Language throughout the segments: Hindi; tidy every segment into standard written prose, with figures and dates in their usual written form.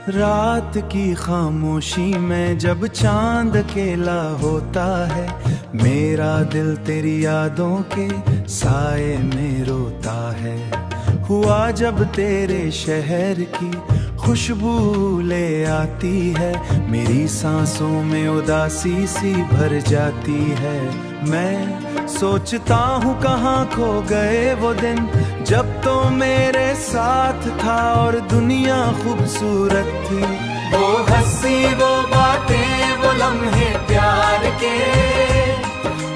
रात की खामोशी में जब चांद अकेला होता है, मेरा दिल तेरी यादों के साए में रोता है। हुआ जब तेरे शहर की खुशबू ले आती है, मेरी सांसों में उदासी सी भर जाती है। मैं सोचता हूँ कहाँ खो गए वो दिन जब तो मेरे साथ था और दुनिया खूबसूरत थी। वो हंसी वो बातें वो लम्हे प्यार के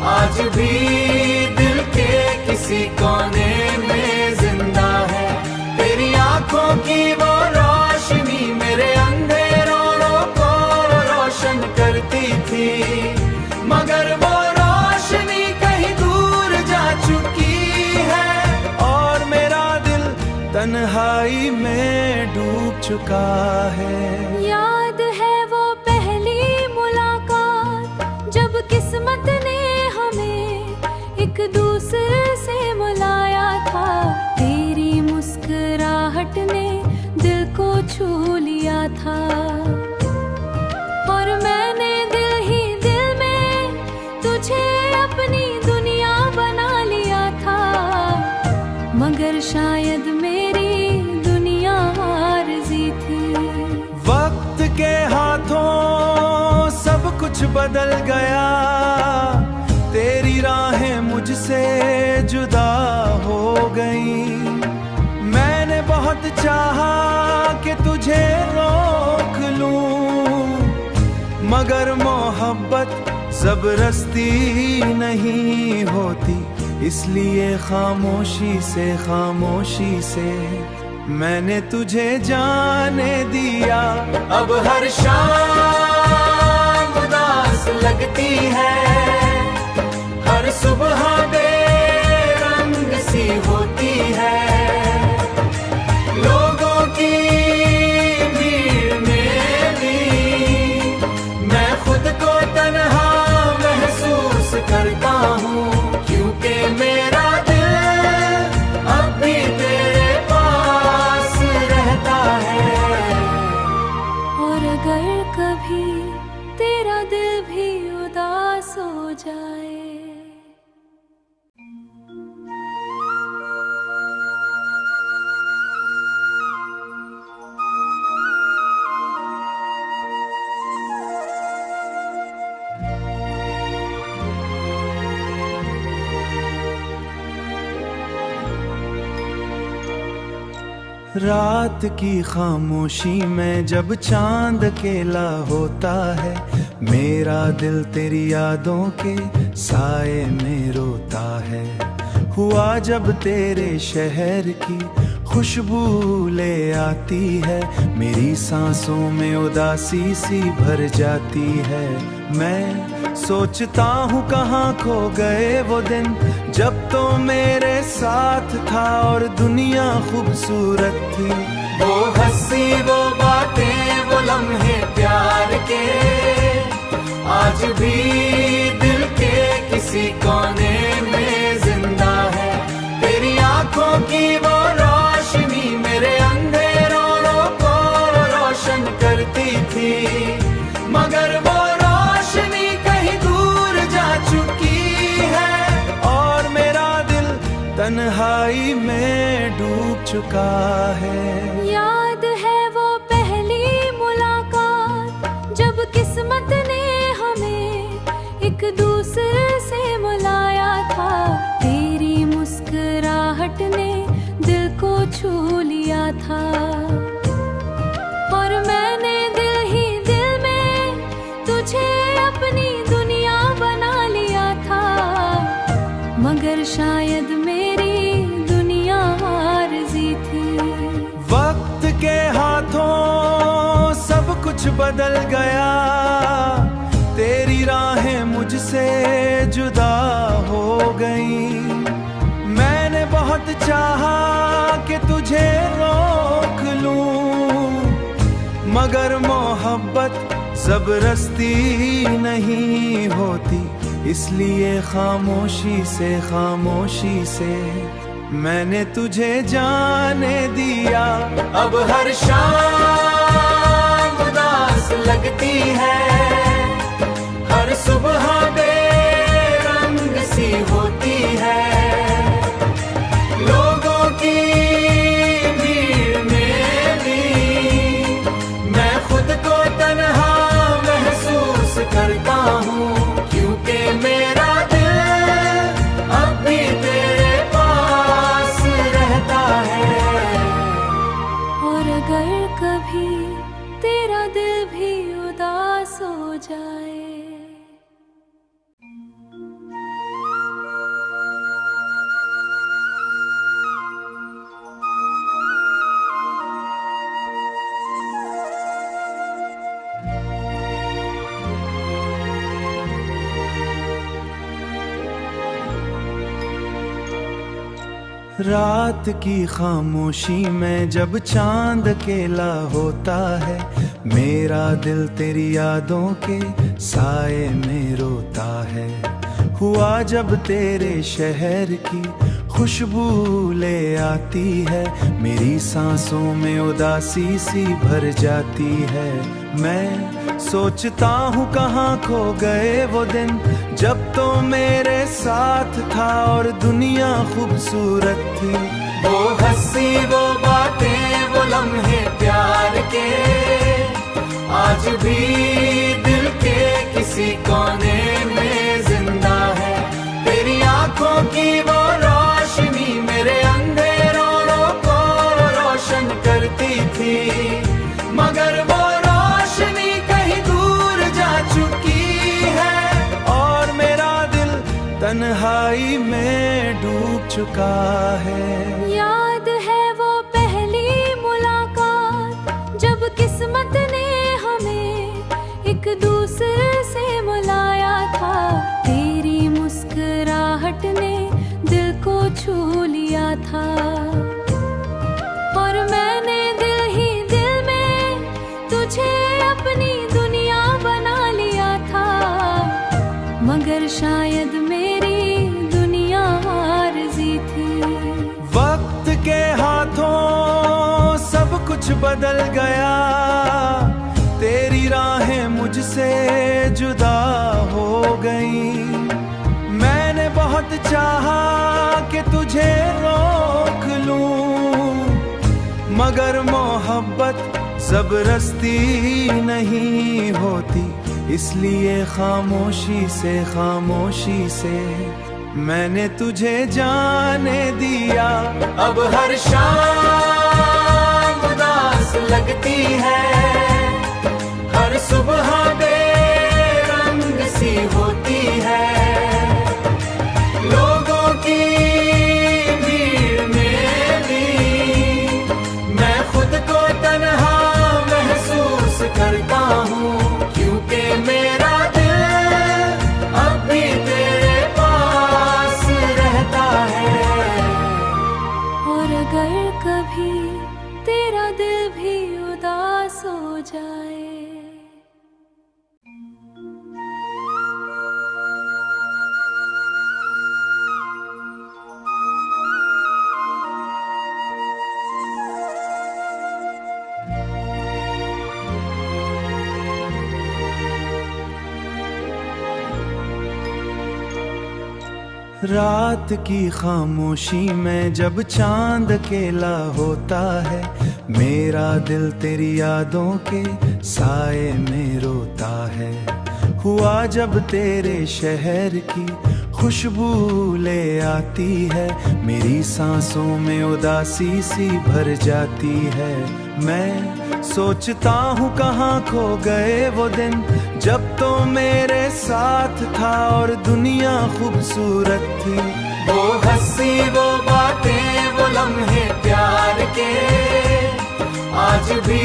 आज भी दिल के किसी कोने में जिंदा है। तेरी आंखों की वो रोशनी मेरे अंधेरों को रोशन करती थी, मगर वो रोशनी कहीं दूर जा चुकी है और मेरा दिल तन्हाई में डूब चुका है। याद है वो पहली मुलाकात जब किस्मत ने हमें एक दूसरे से मिलाया था। तेरी मुस्कुराहट ने दिल को छू लिया था और मैंने दिल ही दिल में तुझे अपनी दुनिया बना लिया था, मगर शायद मेरी दुनिया आरज़ी थी। वक्त के हाथों सब कुछ बदल गया, तेरी राहें मुझसे जुदा हो गई। मैंने बहुत चाहा कि तुझे रोक लूं, मगर मोहब्बत जबरदस्ती नहीं होती, इसलिए खामोशी से मैंने तुझे जाने दिया। अब हर शाम उदास लगती है, हर सुबह बेरंग सी होती है। लोगों की भीड़ में भी मैं खुद को तन्हा महसूस करता हूँ, क्योंकि मेरा दिल अब भी तेरे पास रहता है। और अगर कभी तेरा दिल भी उदास हो जाए, रात की खामोशी में जब चांद अकेला होता है, मेरा दिल तेरी यादों के साए में रोता है। हुआ जब तेरे शहर की खुशबू ले आती है, मेरी सांसों में उदासी सी भर जाती है। मैं सोचता हूँ कहाँ खो गए वो दिन जब तो मेरे साथ था और दुनिया खूबसूरत थी। वो हंसी वो बातें वो लम्हे प्यार के आज भी दिल के किसी कोने में जिंदा है। तेरी आंखों की वो रोशनी मेरे अंधेरों को रोशन करती थी, मगर वो रोशनी कहीं दूर जा चुकी है और मेरा दिल तन्हाई में डूब चुका है। याद है वो पहली मुलाकात जब किस्मत ने हमें एक दूसरे से मिलाया था। तेरी मुस्कुराहट ने दिल को छू लिया था और मैंने दिल ही दिल में तुझे अपनी दुनिया बना लिया था, मगर शायद मेरी दुनिया आरज़ी थी। वक्त के हाथों सब कुछ बदल गया, तेरी राहें मुझसे जुदा हो गई। मैंने बहुत चाहा कि तुझे रोक लूं, मगर मोहब्बत जबरदस्ती नहीं होती, इसलिए खामोशी से मैंने तुझे जाने दिया। अब हर शाम उदास लगती है, हर सुबह बेरंग सी होती है। लोगों की भीड़ में भी मैं खुद को तन्हा महसूस करता हूँ, क्योंकि मेरा दिल अब भी तेरे पास रहता है। और अगर कभी तेरा दिल भी उदास हो जाए, रात की खामोशी में जब चांद अकेला होता है, मेरा दिल तेरी यादों के साए में रोता है। हुआ जब तेरे शहर की खुशबू ले आती है, मेरी सांसों में उदासी सी भर जाती है। मैं सोचता हूँ कहाँ खो गए वो दिन जब तो मेरे साथ था और दुनिया खूबसूरत थी। वो हंसी, वो बातें, वो लम्हे प्यार के आज भी दिल के किसी कोने में जिंदा है। तेरी आंखों की वो रोशनी मेरे अंधेरों को रोशन करती थी, मगर वो रोशनी कहीं दूर जा चुकी है और मेरा दिल तन्हाई में डूब चुका है। याद है वो पहली मुलाकात जब किस्मत ने हमें एक दूसरे से मिलाया था। तेरी मुस्कुराहट ने दिल को छू लिया था और मैंने दिल ही दिल में तुझे अपनी दुनिया बना लिया था, मगर शायद मेरी दुनिया आरज़ी थी। वक्त के हाथों सब कुछ बदल गया, तेरी राहें मुझसे जुदा हो गई। मैंने बहुत चाहा कि तुझे रोक लूं, मगर मोहब्बत जबरदस्ती नहीं होती, इसलिए खामोशी से मैंने तुझे जाने दिया। अब हर शाम उदास लगती है, हर सुबह बेरंग सी होती है। लोगों की भीड़ में भी मैं खुद को तन्हा महसूस करता हूँ, क्योंकि मेरा दिल अब भी तेरे पास रहता है। और अगर कभी तेरा दिल भी उदास हो जाए, रात की खामोशी में जब चांद अकेला होता है, मेरा दिल तेरी यादों के साए में रोता है। हुआ जब तेरे शहर की खुशबू ले आती है, मेरी सांसों में उदासी सी भर जाती है। मैं सोचता हूँ कहाँ खो गए वो दिन जब तो मेरे साथ था और दुनिया खूबसूरत थी। वो हंसी, वो बातें, वो लम्हे प्यार के आज भी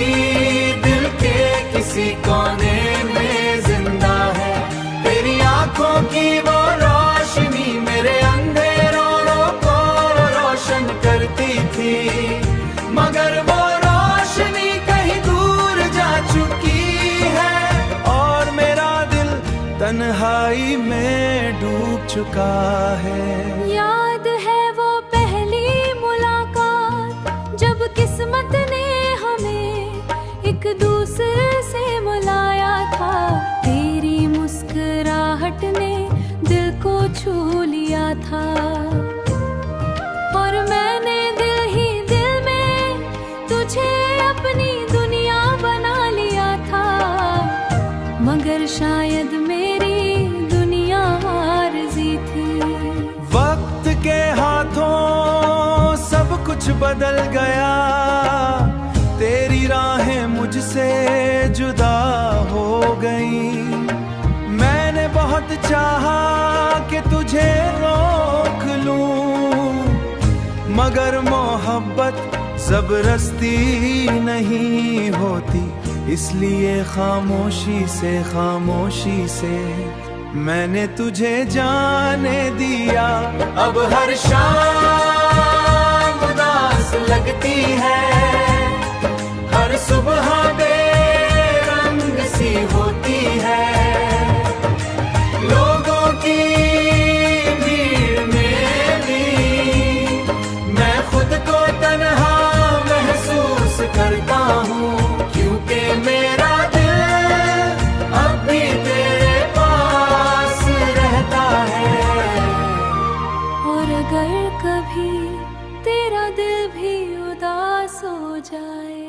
दिल के किसी कोने में जिंदा है। तेरी आंखों की वो रोशनी मेरे अंधेरों को रोशन करती थी, मगर वो रोशनी कहीं दूर जा चुकी है और मेरा दिल तन्हाई में डूब चुका है। याद है वो पहली मुलाकात जब किस्मत ने हमें एक दूसरे से मिला कुछ बदल गया, तेरी राहें मुझसे जुदा हो गई। मैंने बहुत चाहा कि तुझे रोक लूं, मगर मोहब्बत जबरदस्ती नहीं होती, इसलिए खामोशी से मैंने तुझे जाने दिया। अब हर शाम उदास लगती है, हर सुबह बेरंग सी होती है। लोगों की भीड़ में भी मैं खुद को तन्हा महसूस करता हूँ, क्योंकि मेरा दिल अब भी तेरे पास रहता है। और अगर कभी तेरा दिल भी उदास हो जाए,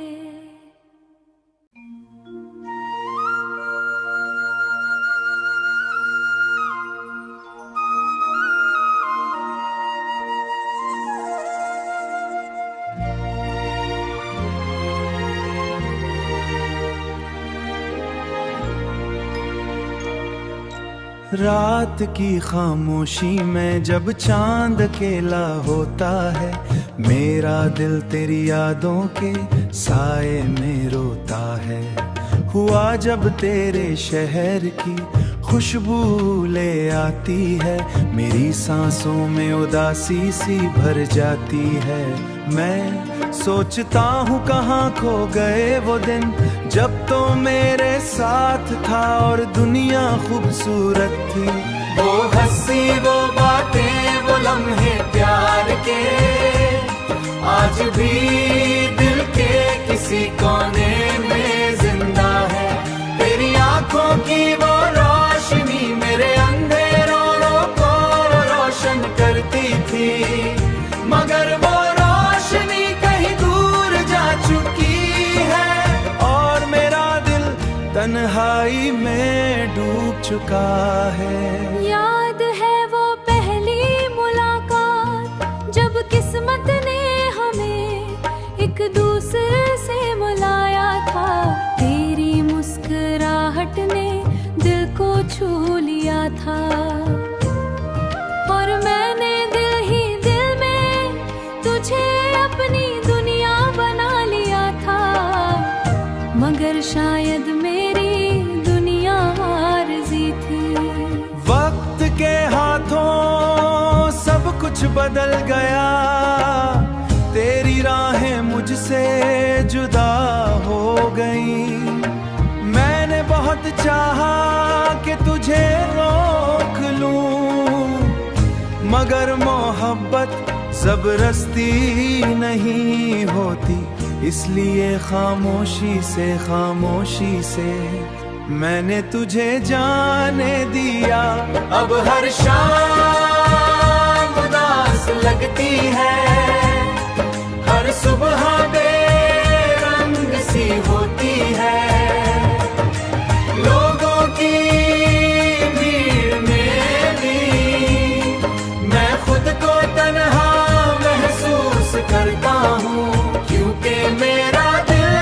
रात की खामोशी में जब चांद अकेला होता है, मेरा दिल तेरी यादों के साए में रोता है। हुआ जब तेरे शहर की खुशबू ले आती है, मेरी सांसों में उदासी सी भर जाती है। मैं सोचता हूँ कहाँ खो गए वो दिन, जब तो मेरे साथ था और दुनिया खूबसूरत थी। वो हंसी, वो बातें, वो लम्हे प्यार के आज भी दिल के किसी कोने में जिंदा है। तेरी आंखों की वो रोशनी मेरे अंधेरों को रोशन करती थी, मगर वो रोशनी कहीं दूर जा चुकी है और मेरा दिल तन्हाई में डूब चुका है। याद है वो पहली मुलाकात, जब किस्मत ने हमें एक दूसरे से मिलाया था। तेरी मुस्कुराहट ने दिल को छू लिया था, और मैंने दिल ही दिल में तुझे अपनी दुनिया बना लिया था, मगर शायद मेरी दुनिया आरज़ी थी। वक्त के हाथों सब कुछ बदल गया, तेरी राहें मुझसे जुदा हो गई। मैंने बहुत चाहा कि तुझे रोक लूं, मगर मोहब्बत जबरदस्ती नहीं होती, इसलिए खामोशी से मैंने तुझे जाने दिया। अब हर शाम उदास लगती है, हर सुबह बेरंग सी होती है। लोगों की भीड़ में भी मैं खुद को तन्हा महसूस करता हूँ, क्योंकि मेरा दिल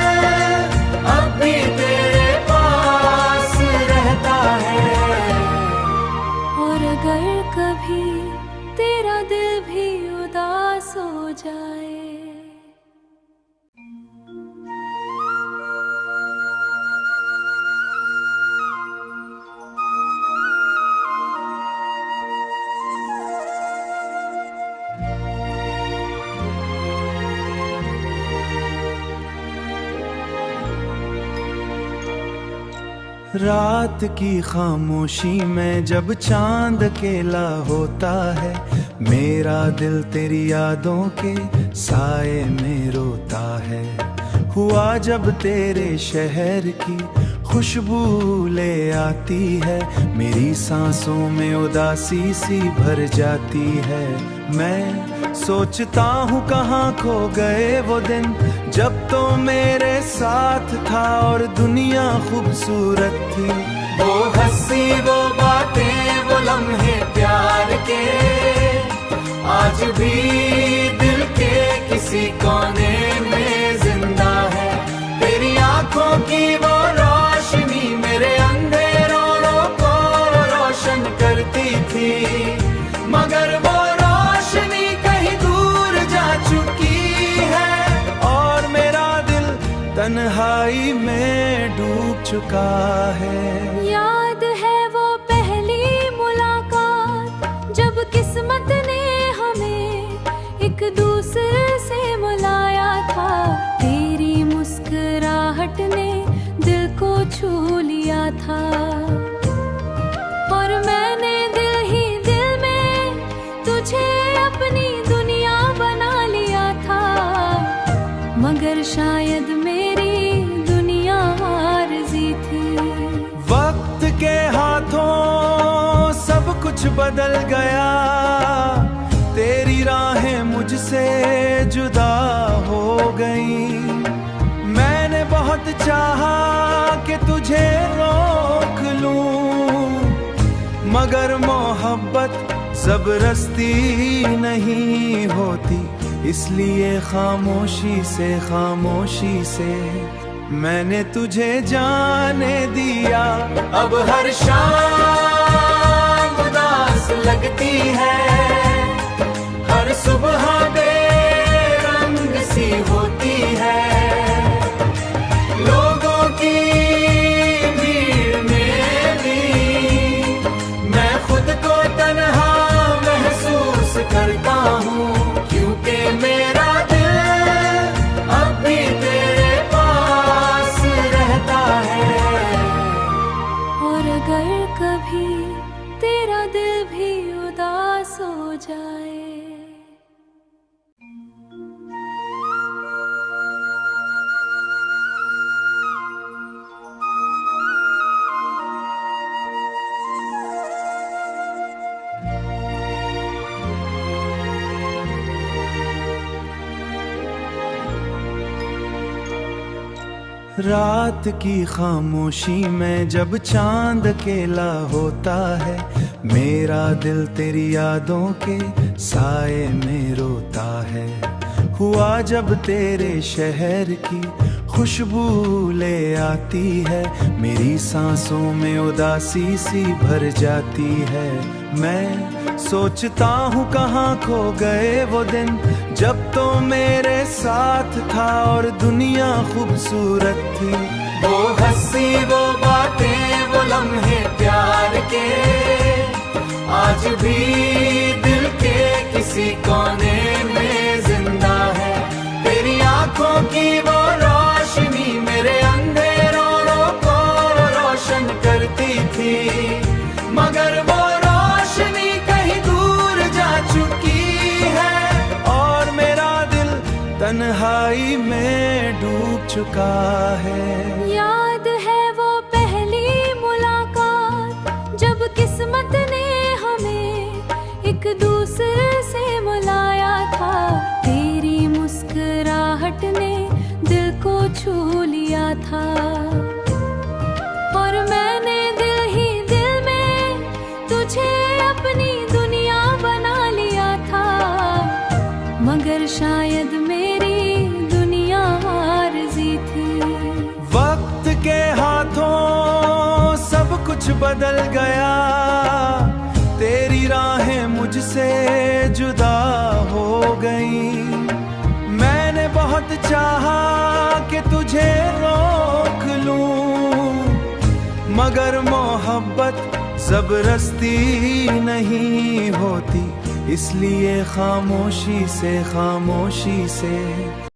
अब भी तेरे पास रहता है। और अगर कभी तेरा दिल भी उदास हो जाए, रात की खामोशी में जब चांद अकेला होता है, मेरा दिल तेरी यादों के साए में रोता है। हुआ जब तेरे शहर की खुशबू ले आती है, मेरी सांसों में उदासी सी भर जाती है। मैं सोचता हूँ कहाँ खो गए वो दिन, जब तो मेरे साथ था और दुनिया खूबसूरत थी। वो हंसी, वो बातें, वो लम्हे प्यार के आज भी दिल के के किसी कोने में जिंदा है। तेरी आंखों की वो रोशनी मेरे अंधेरों को रोशन करती थी, मगर वो रोशनी कहीं दूर जा चुकी है और मेरा दिल तन्हाई में डूब चुका है। याद है वो पहली मुलाकात जब किस्मत ने हमें एक दूसरे से मिलाया था। तेरी मुस्कुराहट ने दिल को छू लिया था और मैंने दिल ही दिल में तुझे अपनी दुनिया बना लिया था, मगर शायद मेरी दुनिया आरज़ी थी। वक्त के हाथों सब कुछ बदल गया, तेरी राहें मुझसे जुदा हो गई। मैंने बहुत चाहा कि तुझे रोक लूं, मगर मोहब्बत जबरदस्ती नहीं होती, इसलिए खामोशी से मैंने तुझे जाने दिया। अब हर शाम उदास लगती है, हर सुबह बेरंग सी होती है। लोगों की भीड़ में भी मैं खुद को तन्हा महसूस करता हूँ, क्योंकि मेरा दिल अब भी तेरे पास रहता है। और अगर कभी तेरा दिल भी उदास हो जाए, रात की खामोशी में जब चांद अकेला होता है, मेरा दिल तेरी यादों के साए में रोता है। हुआ जब तेरे शहर की खुशबू ले आती है, मेरी सांसों में उदासी सी भर जाती है। मैं सोचता हूँ कहाँ खो गए वो दिन जब तो मेरे साथ था और दुनिया खूबसूरत थी। वो हंसी वो बातें वो लम्हे प्यार के आज भी दिल के किसी कोने में जिंदा है। तेरी आंखों की वो रोशनी मेरे अंधेरों को रोशन करती थी, मगर वो रोशनी कहीं दूर जा चुकी है और मेरा दिल तन्हाई में डूब चुका है। याद है वो पहली मुलाकात जब किस्मत ने हमें एक दूसरे से मिलाया था। तेरी मुस्कुराहट ने दिल को छू लिया था और मैंने दिल ही दिल में तुझे अपनी दुनिया बना लिया था, मगर शायद मेरी दुनिया आरज़ी थी। वक्त के हाथों सब कुछ बदल गया, तेरी राहें मुझसे जुदा हो गई। मैंने बहुत चाहा कि तुझे रोक लूं, मगर मोहब्बत जबरदस्ती नहीं होती, इसलिए खामोशी से